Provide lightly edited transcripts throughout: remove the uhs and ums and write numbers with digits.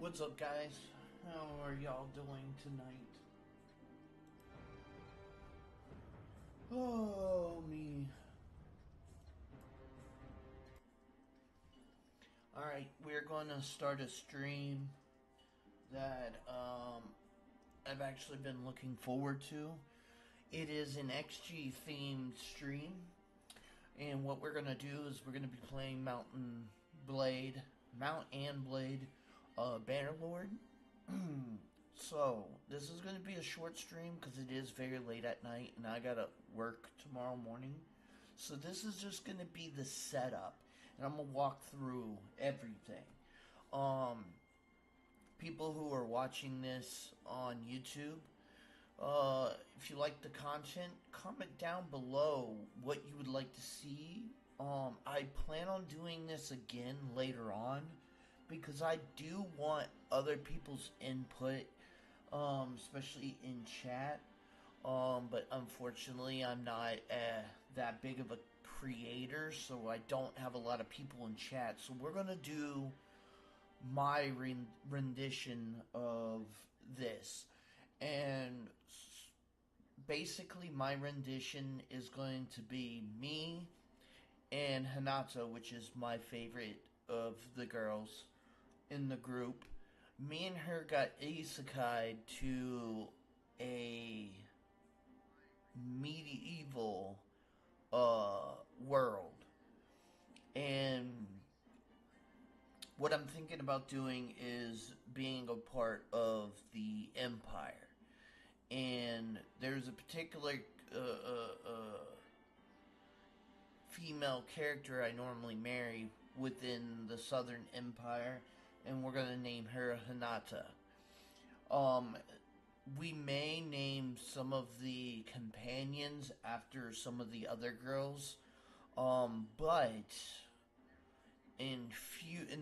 What's up, guys? How are y'all doing tonight? Oh, me. Alright, we're going to start a stream that I've actually been looking forward to. It is an XG themed stream, and what we're going to do is we're going to be playing Mount and Blade, Bannerlord. So, this is going to be a short stream because it is very late at night and I gotta work tomorrow morning. So, this is just going to be the setup, and I'm going to walk through everything. Um, People who are watching this on YouTube, if you like the content, comment down below what you would like to see. I plan on doing this again later on because I do want other people's input, especially in chat. But unfortunately, I'm not that big of a creator, so I don't have a lot of people in chat. So we're gonna do my rendition of this, and basically my rendition is going to be me and Hinata, which is my favorite of the girls in the group. Me and her got isekai to a medieval world, and what I'm thinking about doing is being a part of the Empire. And there's a particular uh, uh, uh, female character I normally marry within the Southern Empire, and we're gonna name her Hinata. Um, we may name some of the companions after some of the other girls, but in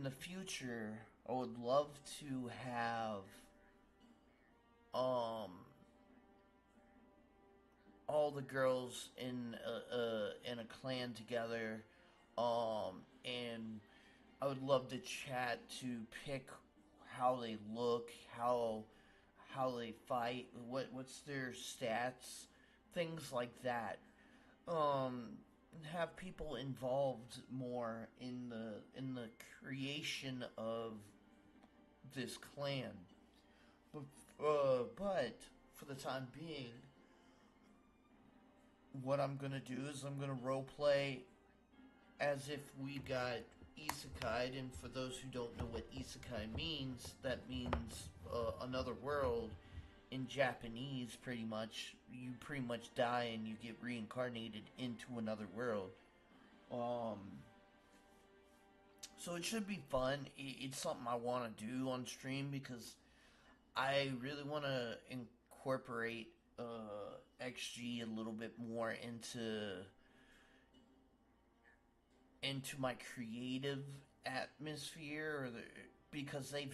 the future, I would love to have um all the girls in a clan together, and I would love to chat to pick how they look, how they fight, what's their stats, things like that. Um, have people involved more in the creation of this clan. But for the time being, what I'm gonna do is I'm gonna roleplay as if we got isekai. And for those who don't know what isekai means, that means another world. In Japanese, pretty much, you pretty much die and you get reincarnated into another world. Um, so it should be fun. It's something I want to do on stream because I really want to incorporate XG a little bit more into my creative atmosphere, because they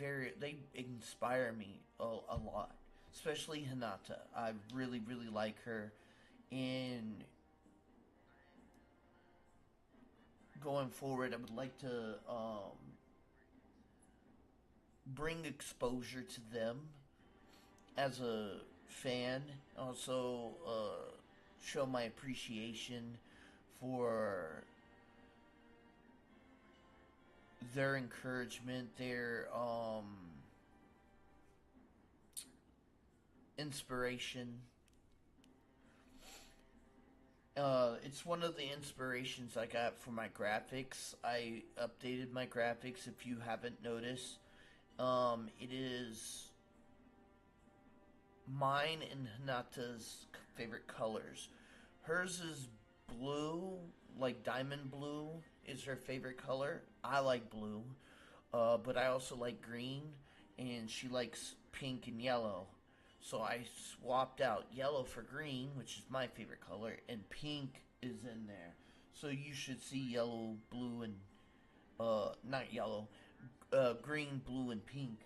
inspire me a lot, especially Hinata. I really like her, and going forward, I would like to bring exposure to them as a fan. Also, show my appreciation for their encouragement, their inspiration. It's one of the inspirations I got for my graphics. I updated my graphics, if you haven't noticed. It is mine and Hinata's favorite colors. Hers is blue, like diamond blue is her favorite color. I like blue, but I also like green, and she likes pink and yellow. So I swapped out yellow for green, which is my favorite color, and pink is in there. So you should see yellow, blue, and not yellow, green, blue, and pink.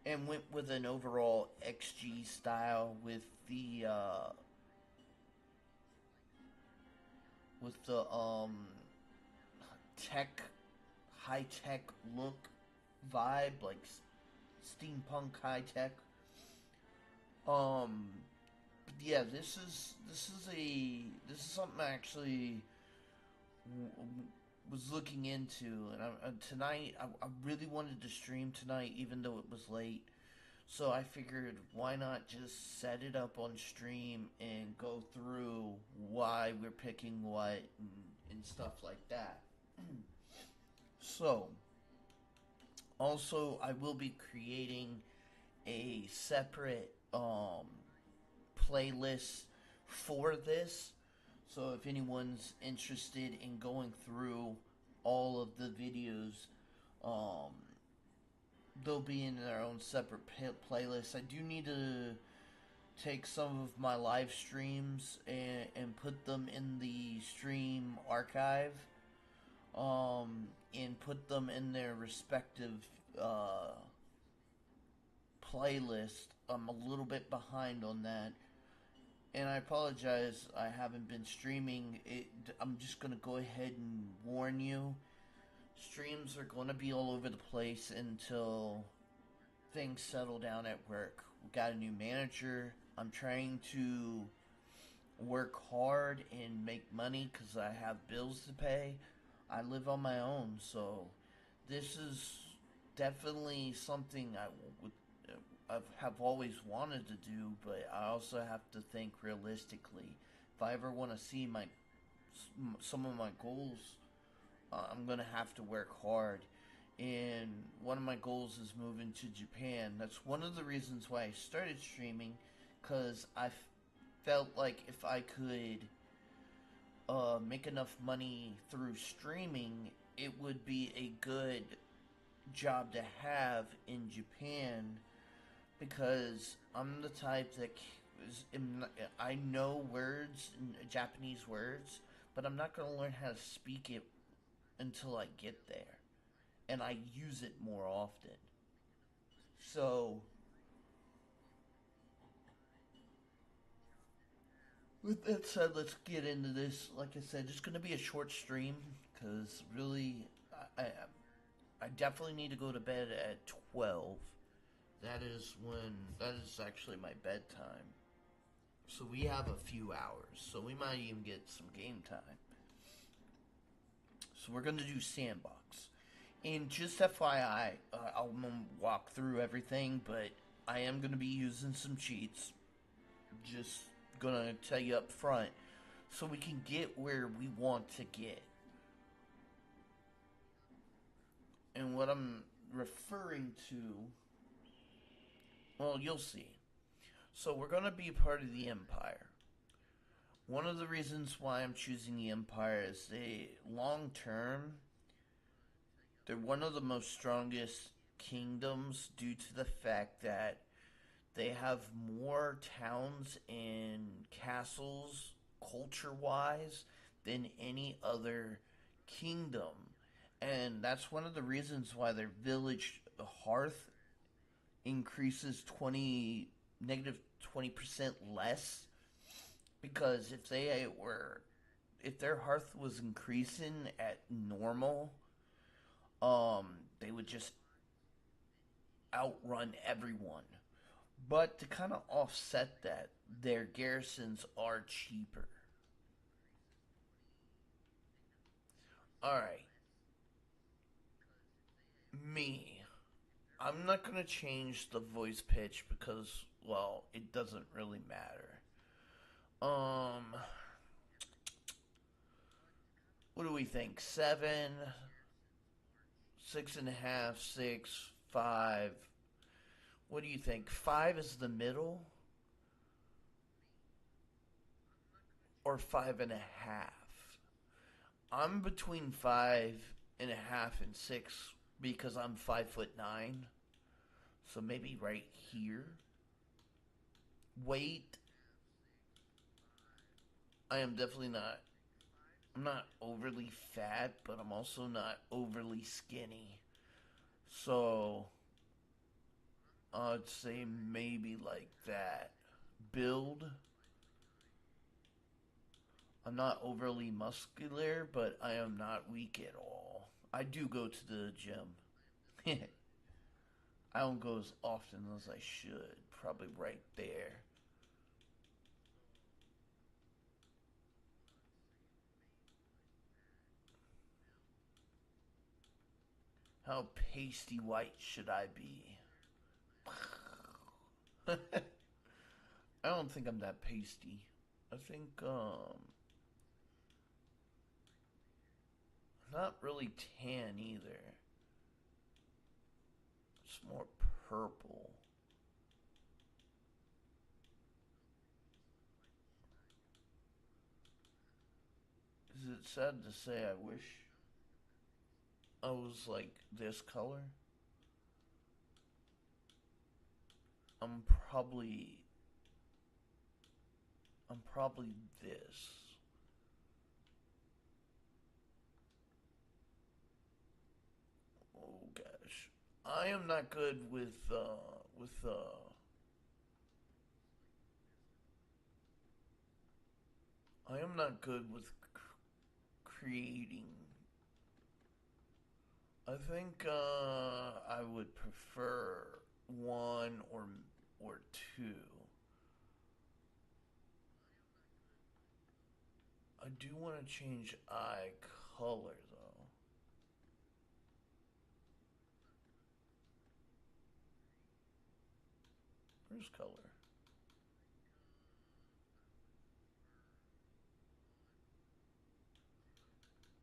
And went with an overall XG style with the tech high tech look vibe, like steampunk high tech. Um, yeah, this is something I actually was looking into, and tonight I really wanted to stream tonight, even though it was late. So I figured, why not just set it up on stream and go through why we're picking what and stuff like that. So, also, I will be creating a separate playlist for this. So if anyone's interested in going through all of the videos, um, they'll be in their own separate playlist. I do need to take some of my live streams and put them in the stream archive, and put them in their respective uh, playlist. I'm a little bit behind on that, and I apologize. I haven't been streaming. I'm just gonna go ahead and warn you. Streams are gonna be all over the place until things settle down at work. We got a new manager. I'm trying to work hard and make money because I have bills to pay. I live on my own, so this is definitely something would have always wanted to do, but I also have to think realistically. If I ever want to see some of my goals, I'm gonna have to work hard. And one of my goals is moving to Japan. That's one of the reasons why I started streaming, because I felt like if I could make enough money through streaming, it would be a good job to have in Japan, because I'm the type that I know words, Japanese words, but I'm not going to learn how to speak it until I get there, and I use it more often. So, with that said, let's get into this. Like I said, it's going to be a short stream because really, I, I I definitely need to go to bed at 12. That is actually my bedtime. So we have a few hours. So we might even get some game time. So we're going to do sandbox. And just FYI, I'll walk through everything, but I am going to be using some cheats. Just going to tell you up front so we can get where we want to get. And what I'm referring to, well, you'll see. So we're going to be part of the Empire. One of the reasons why I'm choosing the Empire is they, long term, they're one of the most strongest kingdoms due to the fact that they have more towns and castles, culture wise, than any other kingdom. And that's one of the reasons why their village hearth increases 20% less, because if their hearth was increasing at normal, they would just outrun everyone. But to kind of offset that, their garrisons are cheaper. Alright, me. I'm not gonna change the voice pitch because, well, it doesn't really matter. Um, what do we think? Seven, 6.5, 6, 5. What do you think? Five is the middle, or 5.5? I'm between 5.5 and 6 because I'm 5'9". So maybe right here. Weight, I am definitely not. I'm not overly fat, but I'm also not overly skinny. So I'd say maybe like that. Build, I'm not overly muscular, but I am not weak at all. I do go to the gym. I don't go as often as I should. Probably right there. How pasty white should I be? I don't think I'm that pasty. I think not really tan either. It's more purple. Is it sad to say I wish I was like this color? I'm probably I'm probably this. Oh gosh. I am not good I am not good with creating. I think I would prefer one or two. I do want to change eye color though. Where's color?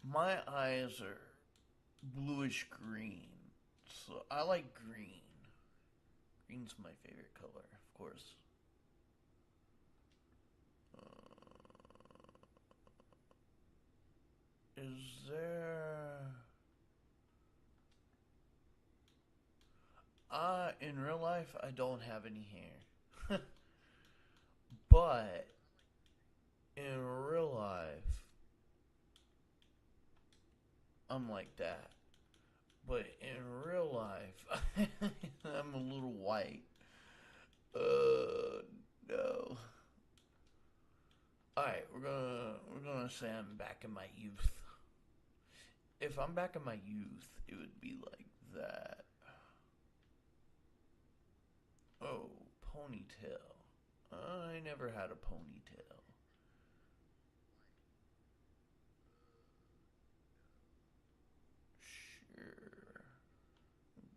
My eyes are bluish green, so I like green. Green's my favorite color, of course. Is there? In real life, I don't have any hair, but in real life, I'm like that. But in real life, I'm a little white. No. All right, we're gonna say I'm back in my youth. If I'm back in my youth, it would be like that. Oh, ponytail. I never had a ponytail. Sure,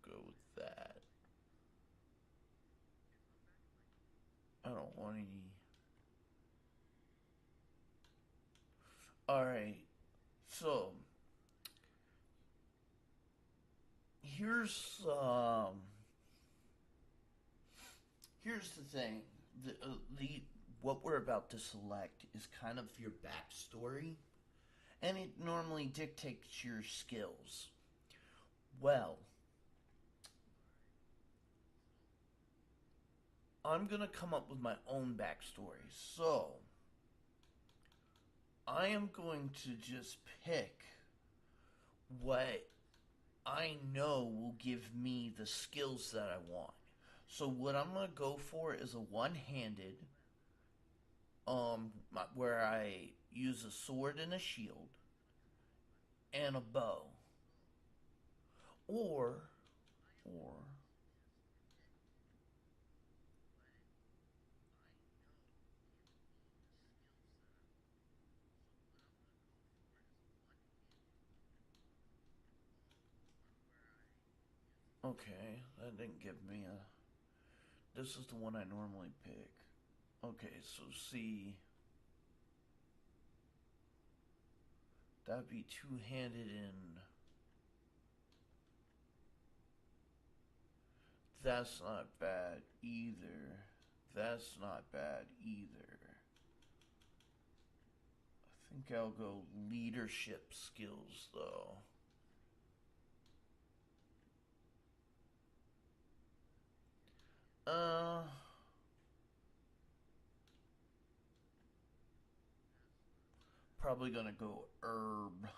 go with that. I don't want any. All right, so here's here's the thing. The what we're about to select is kind of your backstory, and it normally dictates your skills. Well, I'm gonna come up with my own backstory. So, I am going to just pick what I know will give me the skills that I want. So, what I'm gonna go for is a one-handed, where I use a sword and a shield and a bow, or, or, okay, that didn't give me a. This is the one I normally pick. Okay, so see, that'd be two-handed and that's not bad either. That's not bad either. I think I'll go leadership skills though. Uh, Probably gonna go herb.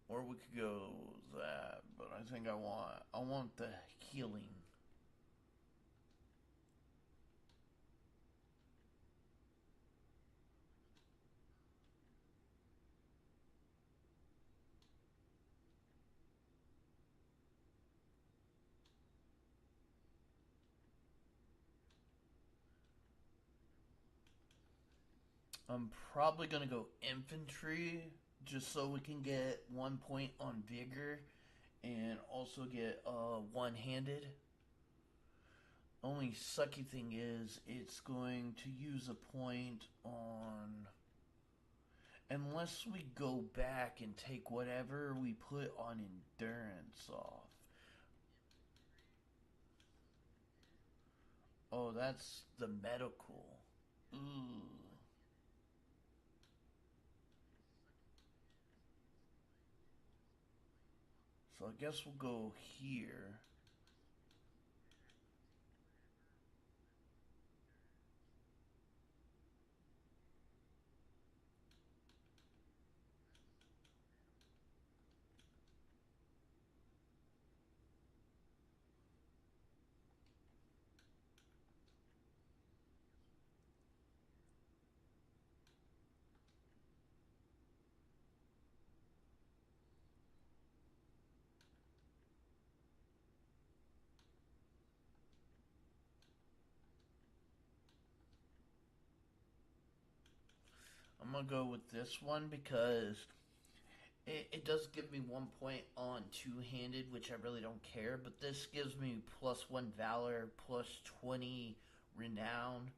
Or we could go that, but I think I want the healing. I'm probably gonna go infantry just so we can get 1 point on vigor and also get one-handed. Only sucky thing is it's going to use a point on unless we go back and take whatever we put on endurance off. Oh, that's the medical. Ooh. So I guess we'll go here. I'm gonna go with this one because it does give me 1 point on two-handed, which I really don't care. But this gives me +1 valor, +20 renown,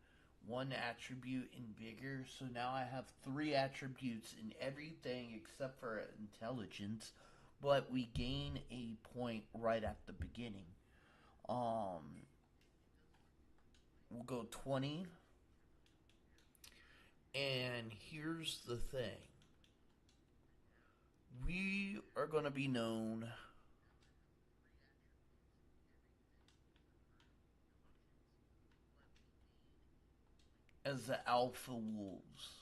one attribute in vigor. So now I have three attributes in everything except for intelligence. But we gain a point right at the beginning. Um, we'll go 20. And here's the thing, we are going to be known as the Alpha Wolves.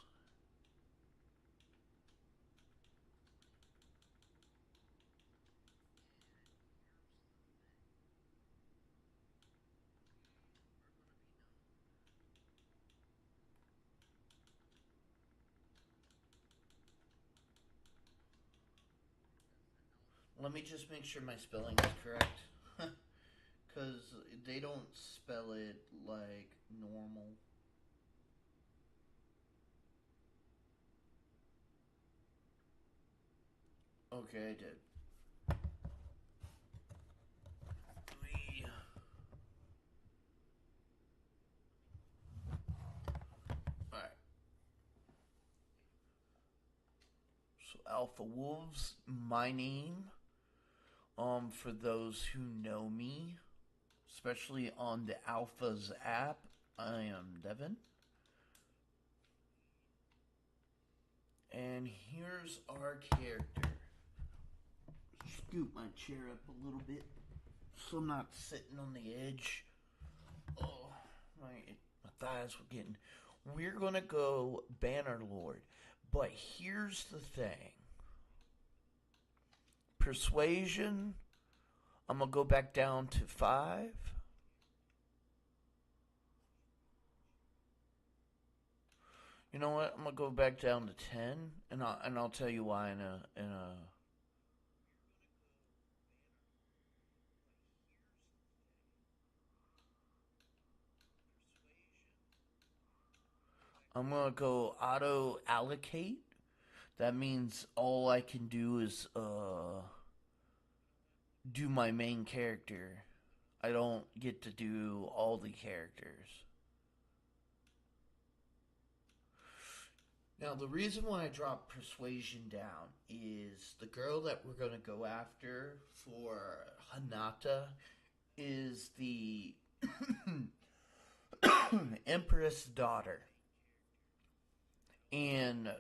Let me just make sure my spelling is correct. Because they don't spell it like normal. Okay, I did. Three. Alright. So, Alpha Wolves, my name. For those who know me, especially on the Alphas app, I am Devin. And here's our character. Scoop my chair up a little bit so I'm not sitting on the edge. Oh, my thighs were getting. We're gonna go Bannerlord, but here's the thing: persuasion. I'm gonna go back down to 5. You know what? I'm gonna go back down to 10, and I'll tell you why in a. I'm gonna go auto allocate. That means all I can do is do my main character. I don't get to do all the characters. Now, the reason why I dropped Persuasion down is the girl that we're going to go after for Hanata is the Empress daughter. And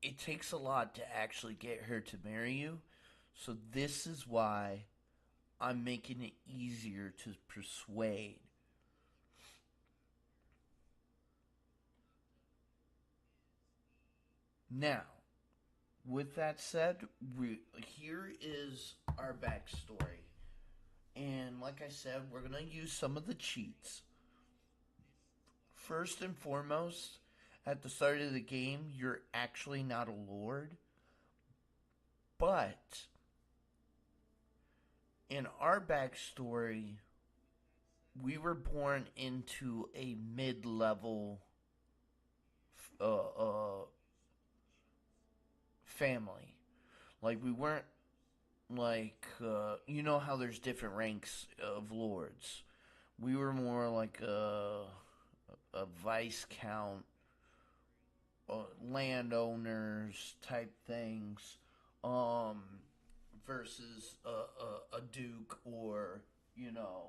it takes a lot to actually get her to marry you. So, this is why I'm making it easier to persuade. Now, with that said, here is our backstory. And like I said, we're going to use some of the cheats. First and foremost, at the start of the game, you're actually not a lord. But in our backstory, we were born into a mid level family. Like we weren't like you know how there's different ranks of lords. We were more like a viscount, landowners type things, um, versus a duke or you know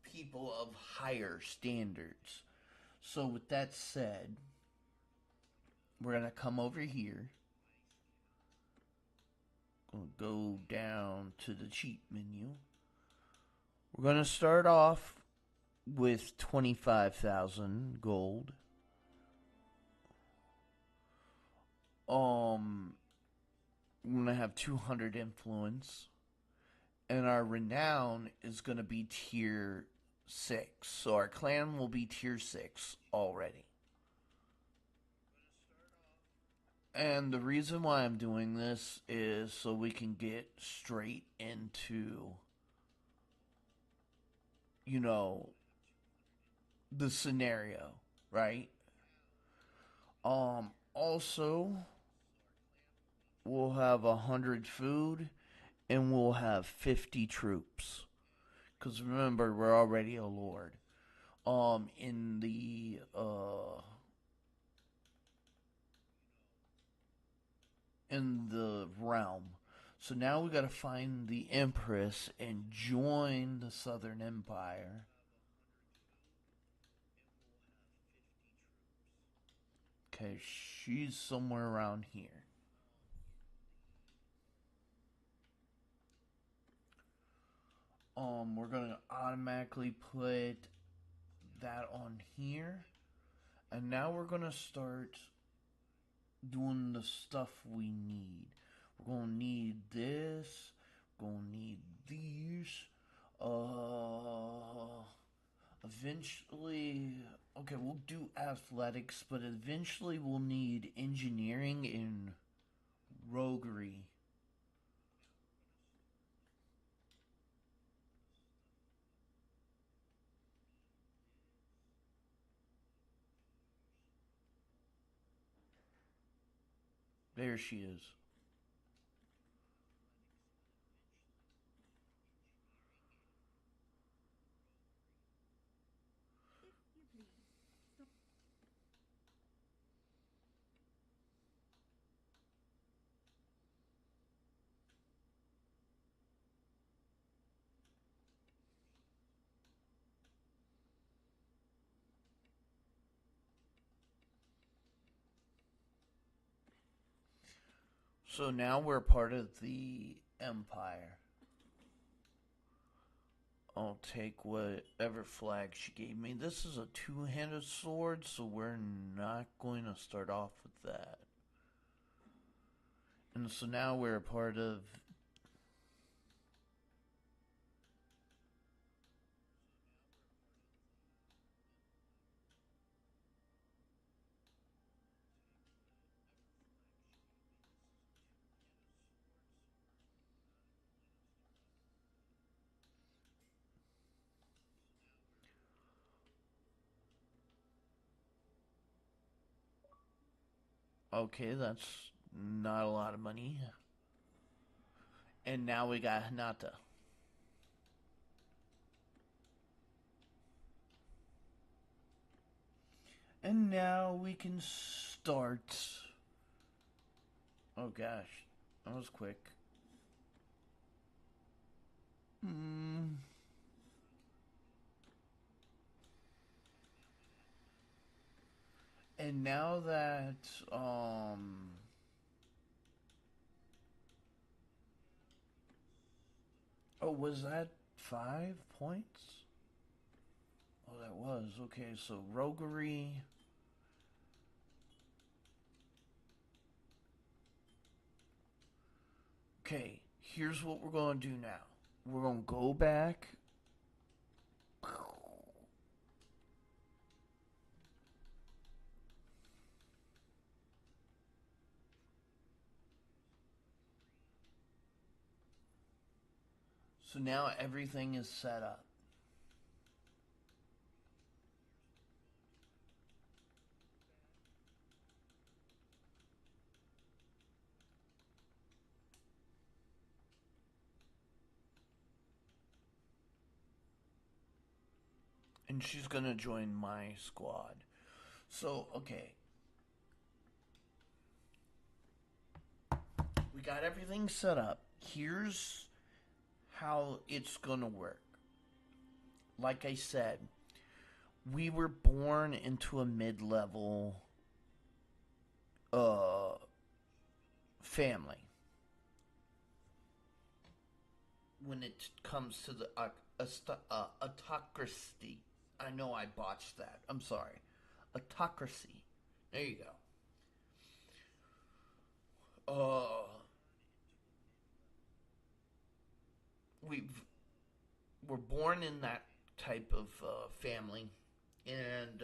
people of higher standards. So with that said, we're gonna come over here. Gonna go down to the cheat menu. We're gonna start off with 25,000 gold. Um, we're gonna have 200 influence, and our renown is gonna be tier 6. So our clan will be tier 6 already. And the reason why I'm doing this is so we can get straight into, you know, the scenario, right? Also, we'll have 100 food and we'll have 50 troops. Because remember, we're already a lord. In the realm. So now we gotta find the Empress and join the Southern Empire. Okay, she's somewhere around here. We're gonna automatically put that on here. And now we're gonna start doing the stuff we need. We're gonna need this. We're gonna need these. Eventually, okay, we'll do athletics, but eventually we'll need engineering and roguery. There she is. So now we're part of the Empire. I'll take whatever flag she gave me. This is a two-handed sword, so we're not going to start off with that. And so now we're a part of. Okay, that's not a lot of money. And now we got Hinata. And now we can start. Oh gosh, that was quick. Hmm. And now that oh, was that 5 points? Oh, that was okay. So roguery. Okay, here's what we're gonna do now. We're gonna go back. So now everything is set up. and she's gonna join my squad. So, okay. We got everything set up. Here's how it's gonna work. Like I said, we were born into a mid-level uh family when it comes to the autocracy. I know I botched that. I'm sorry. Autocracy. There you go. We've We're born in that type of family, and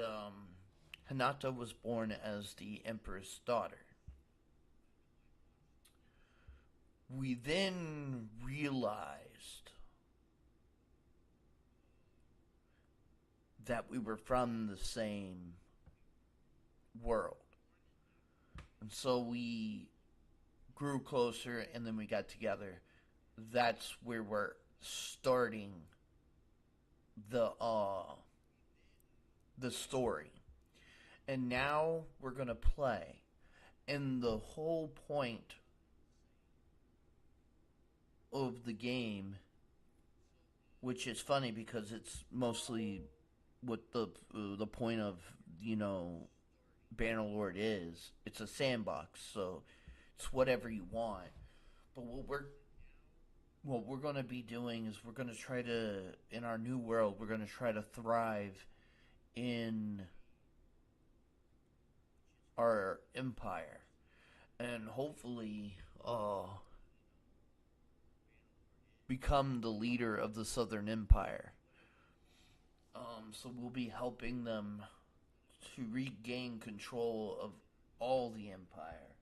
Hinata was born as the emperor's daughter. We then realized that we were from the same world. And so we grew closer and then we got together. That's where we're starting the uh the story. And now we're going to play. And the whole point of the game, which is funny because it's mostly what the point of, you know, Bannerlord is. It's a sandbox, so it's whatever you want. But what we're going to be doing is we're going to try to, in our new world, we're going to try to thrive in our empire, and hopefully become the leader of the Southern Empire. So we'll be helping them to regain control of all the empire.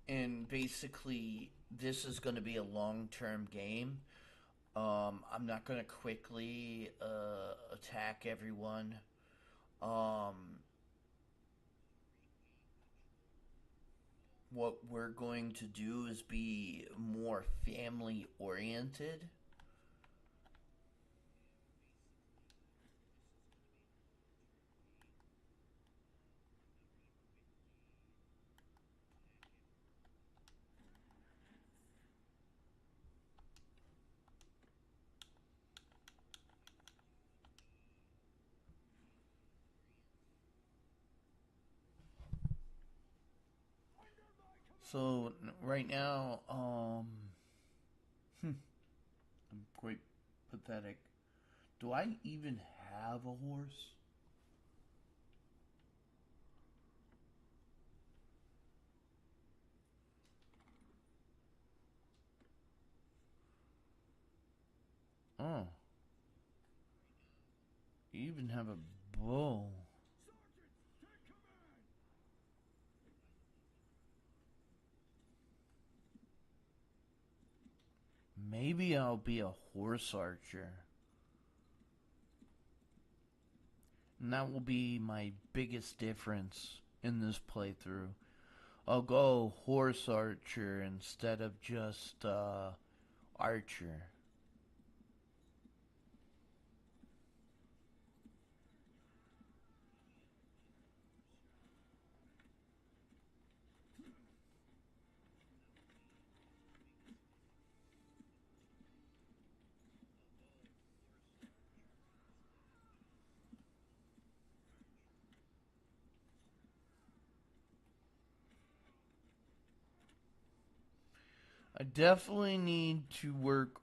And basically, this is going to be a long-term game. I'm not going to quickly attack everyone. Um, what we're going to do is be more family oriented. So right now, I'm quite pathetic. Do I even have a horse? Oh, you even have a bow. Maybe I'll be a horse archer. And that will be my biggest difference in this playthrough. I'll go horse archer instead of just archer. I definitely need to work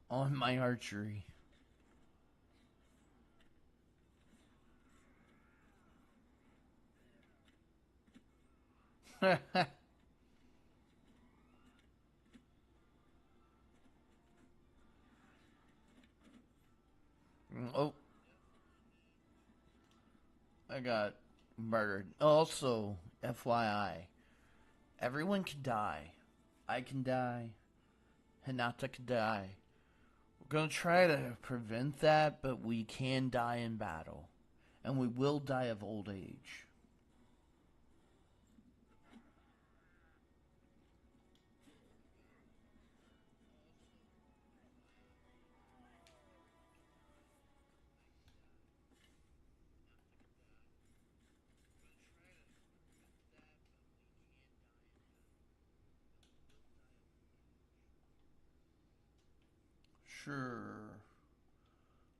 on my archery. Oh, I got murdered. Also, FYI, everyone can die. I can die. Hinata can die. We're gonna try to prevent that, but we can die in battle. And we will die of old age. Sure.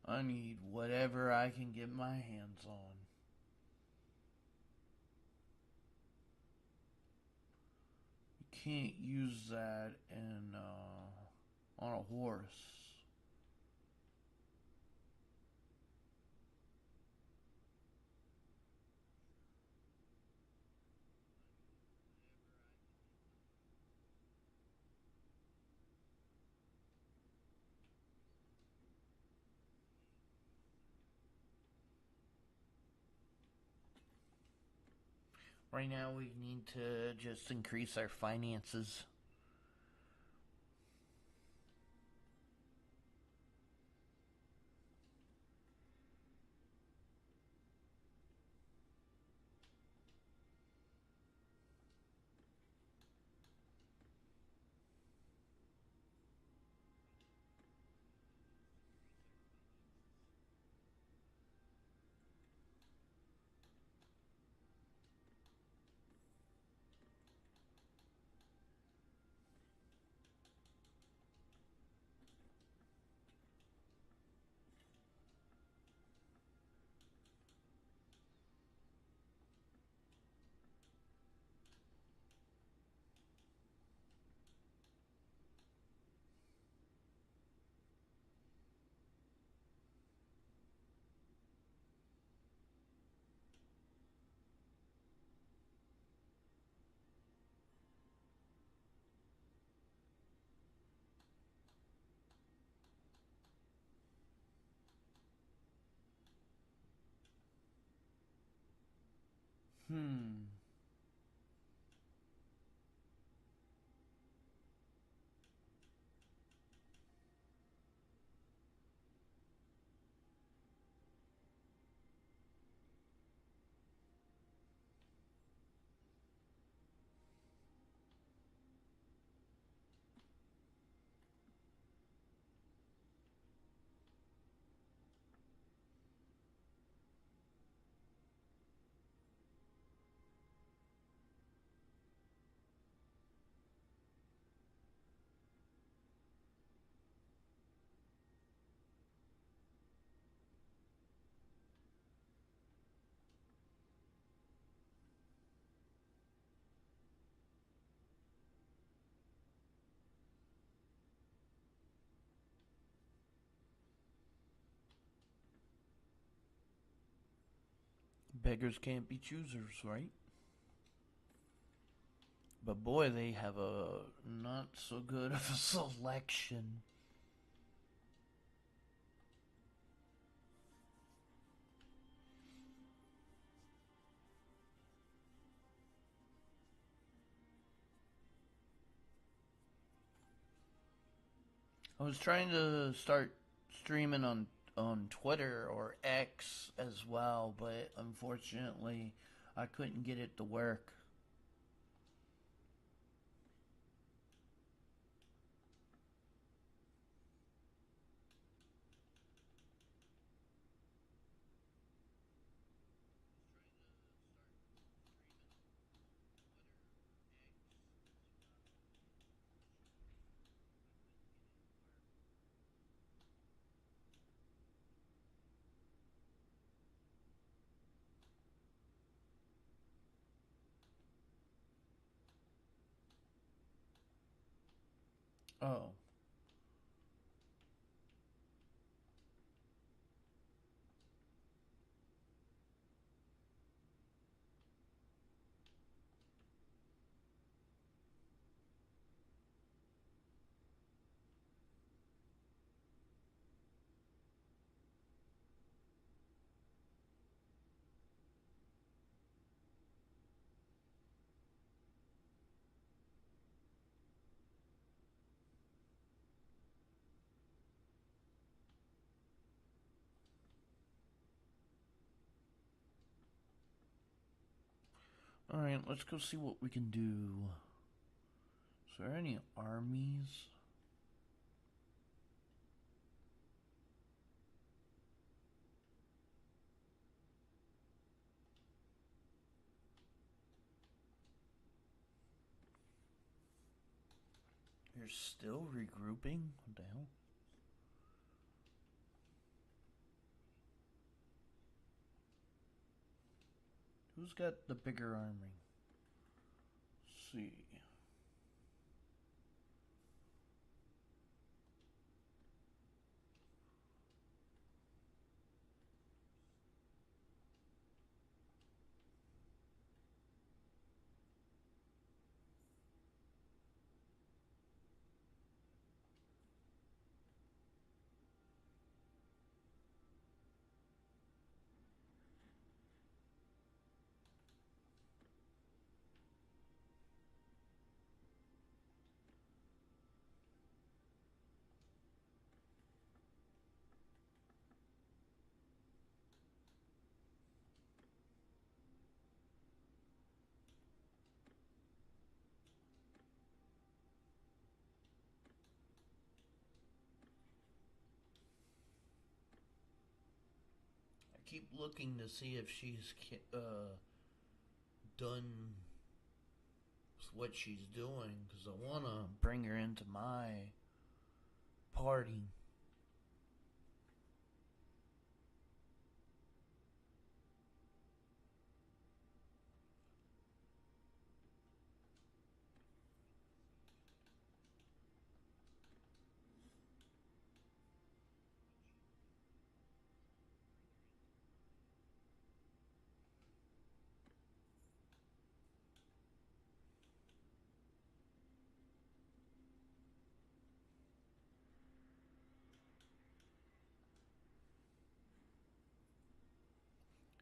I need whatever I can get my hands on. You can't use that on a horse. Right now, we need to just increase our finances. Hmm. Beggars can't be choosers, right? But boy, they have a not so good of a selection. I was trying to start streaming on Twitter or X as well, but unfortunately, I couldn't get it to work. Oh, all right. Let's go see what we can do. Is there any armies? You're still regrouping? What the hell? Who's got the bigger army? Let's see. I keep looking to see if she's done with what she's doing because I want to bring her into my party.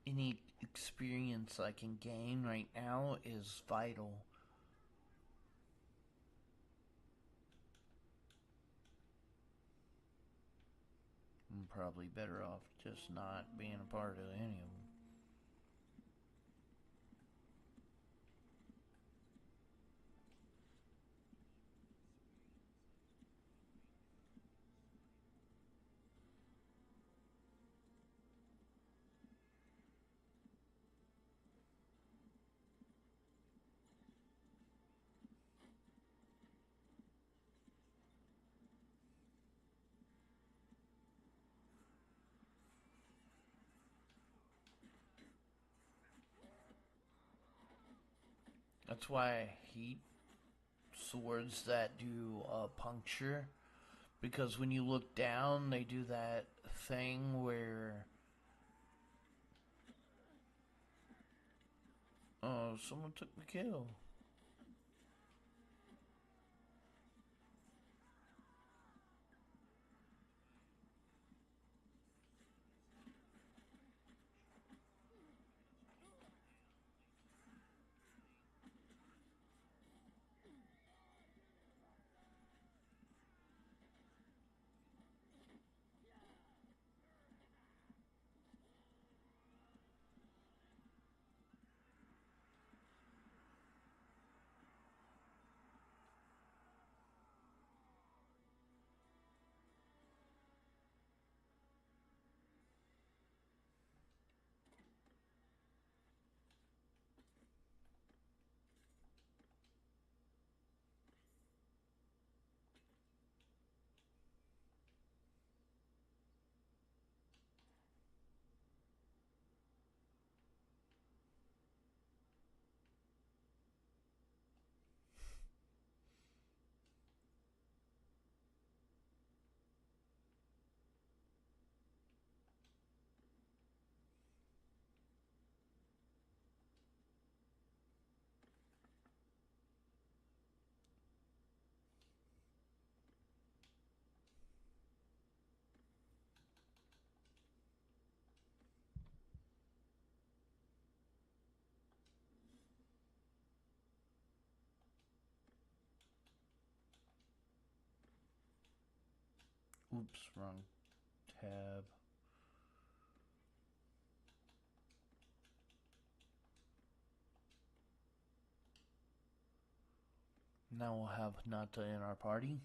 Any experience I can gain right now is vital. I'm probably better off just not being a part of any of them. That's why I hate swords that do puncture. Because when you look down, they do that thing where. Oh, someone took the kill. Oops, wrong tab. Now we'll have Nata in our party.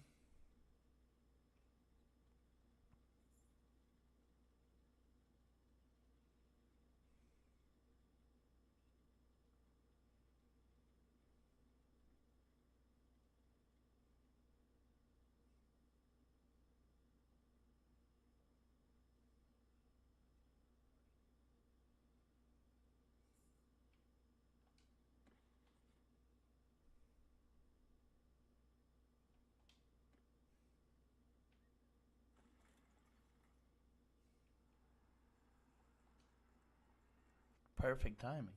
Perfect timing.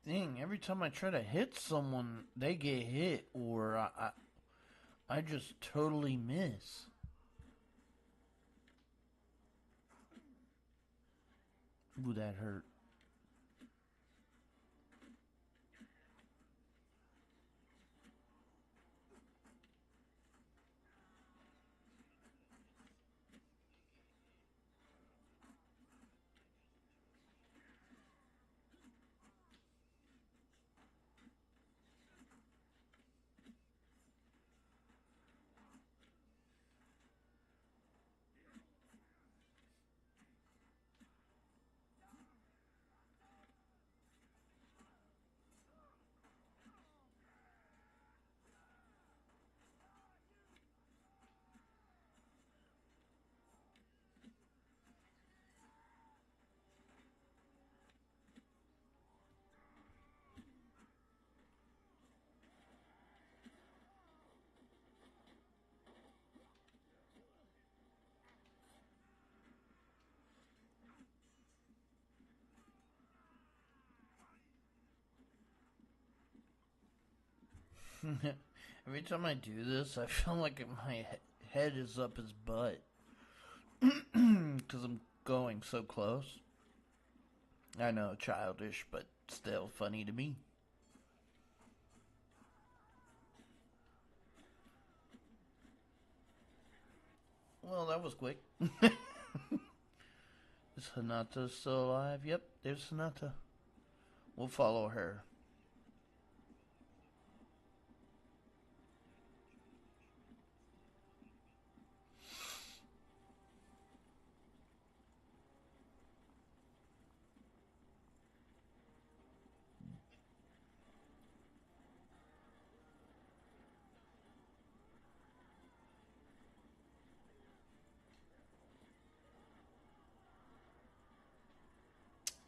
Dang, every time I try to hit someone, they get hit, or I just totally miss. Ooh, that hurt. Every time I do this, I feel like my head is up his butt. Because I'm going so close. I know, childish, but still funny to me. Well, that was quick. Is Hinata still alive? Yep, there's Hinata. We'll follow her.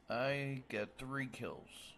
I get 3 kills.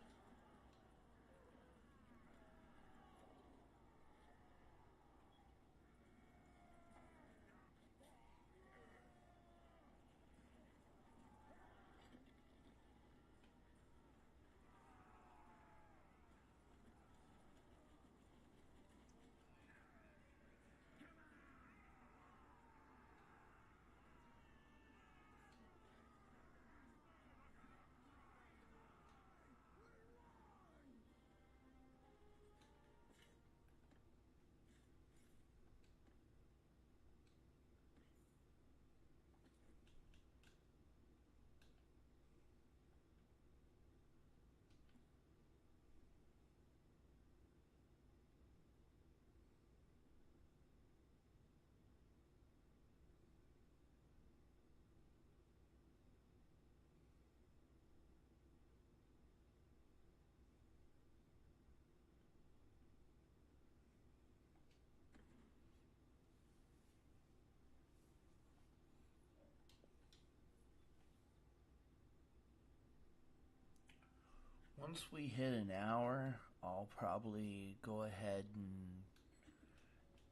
Once we hit an hour, I'll probably go ahead and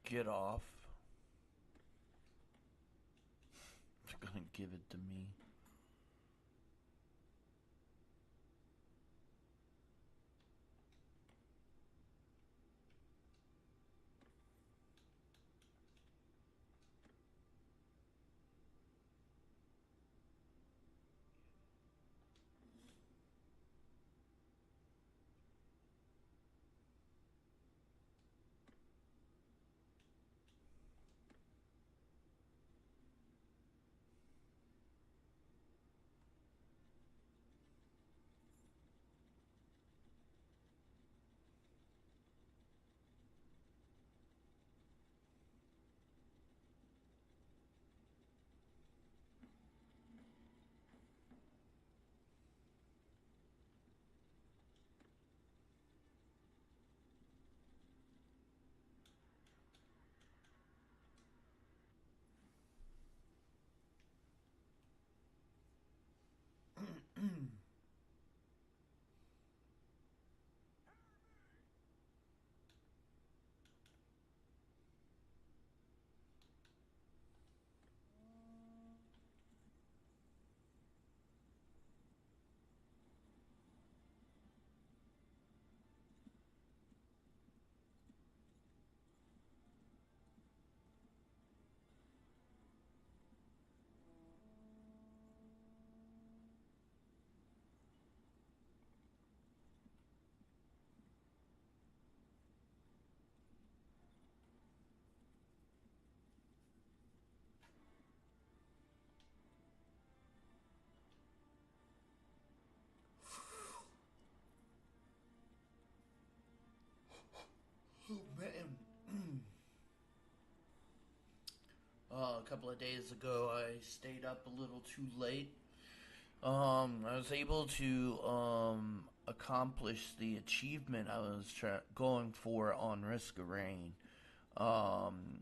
get off. They're gonna give it to me. Oh man. A couple of days ago, I stayed up a little too late. I was able to accomplish the achievement I was going for on Risk of Rain, um,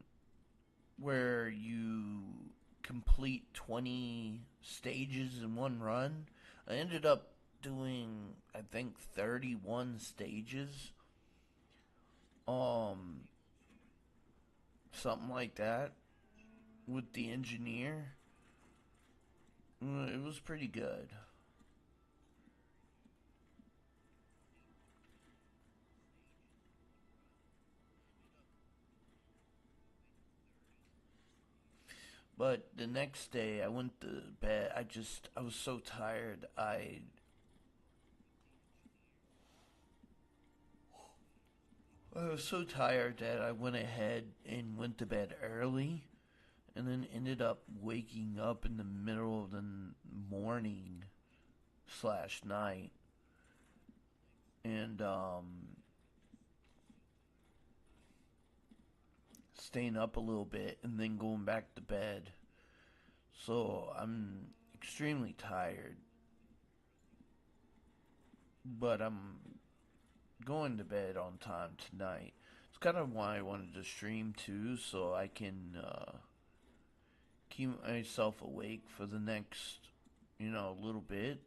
where you complete 20 stages in one run. I ended up doing, I think, 31 stages. Um, Something like that with the engineer. It was pretty good. But the next day I went to bed. I was so tired. I was so tired that I went ahead and went to bed early and then ended up waking up in the middle of the morning slash night and staying up a little bit and then going back to bed. So I'm extremely tired, but I'm going to bed on time tonight. It's kind of why I wanted to stream too, so I can keep myself awake for the next, little bit,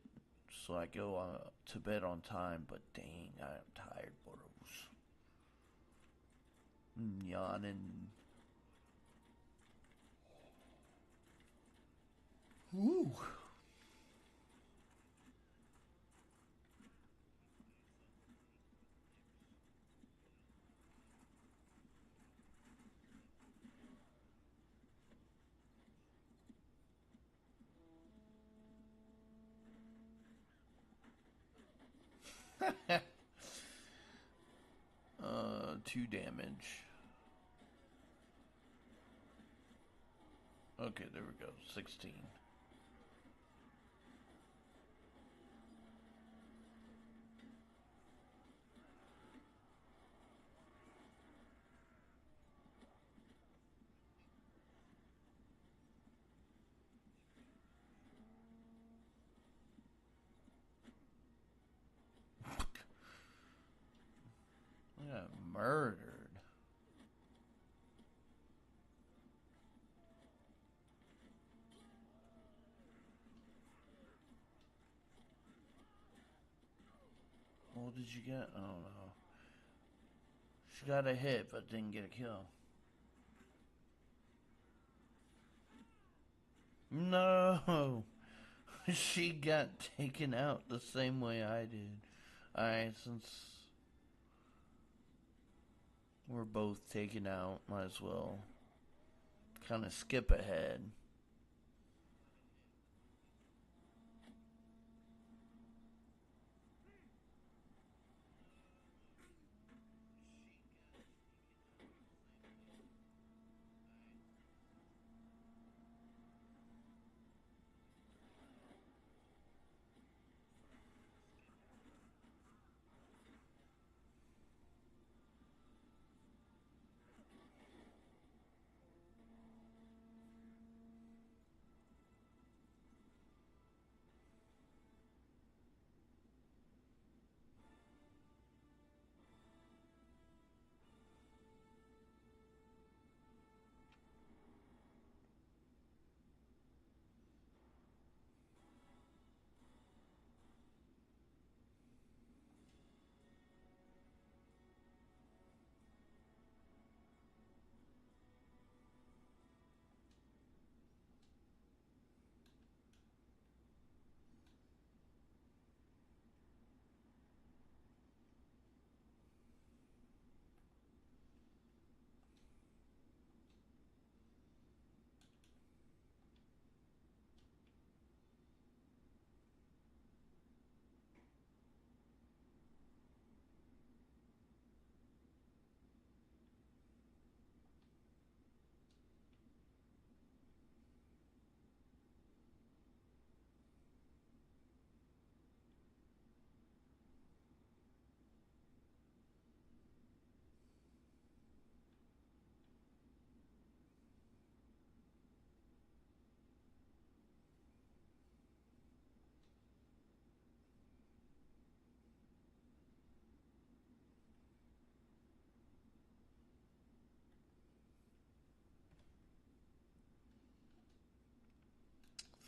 so I go to bed on time. But dang, I am tired, bros. Yawning. Woo. Two damage. Okay, there we go. 16. I got murdered. did you get? Oh no. She got a hit but didn't get a kill. No! She got taken out the same way I did. Alright, since we're both taken out, might as well kind of skip ahead.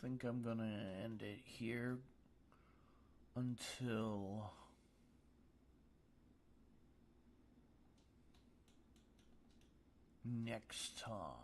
I think I'm gonna end it here until next time.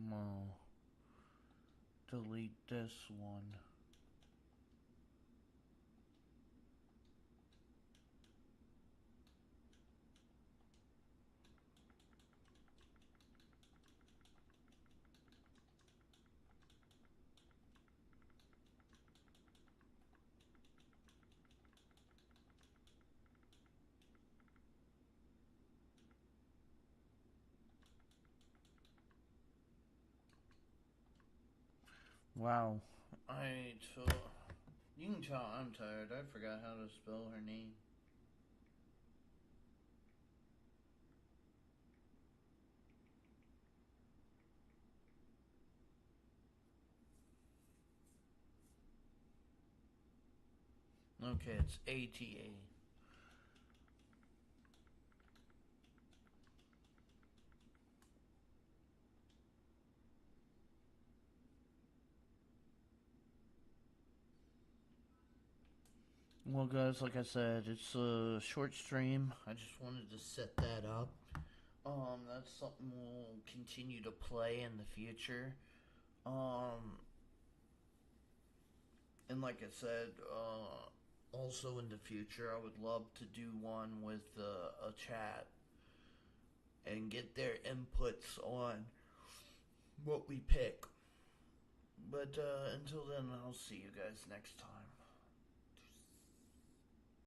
No. Delete this one. Wow. I took. You can tell I'm tired. I forgot how to spell her name. Okay, it's ATA. Well, guys, like I said, it's a short stream. I just wanted to set that up. That's something we'll continue to play in the future. Um, and like I said, also in the future, I would love to do one with a chat and get their inputs on what we pick. But until then, I'll see you guys next time.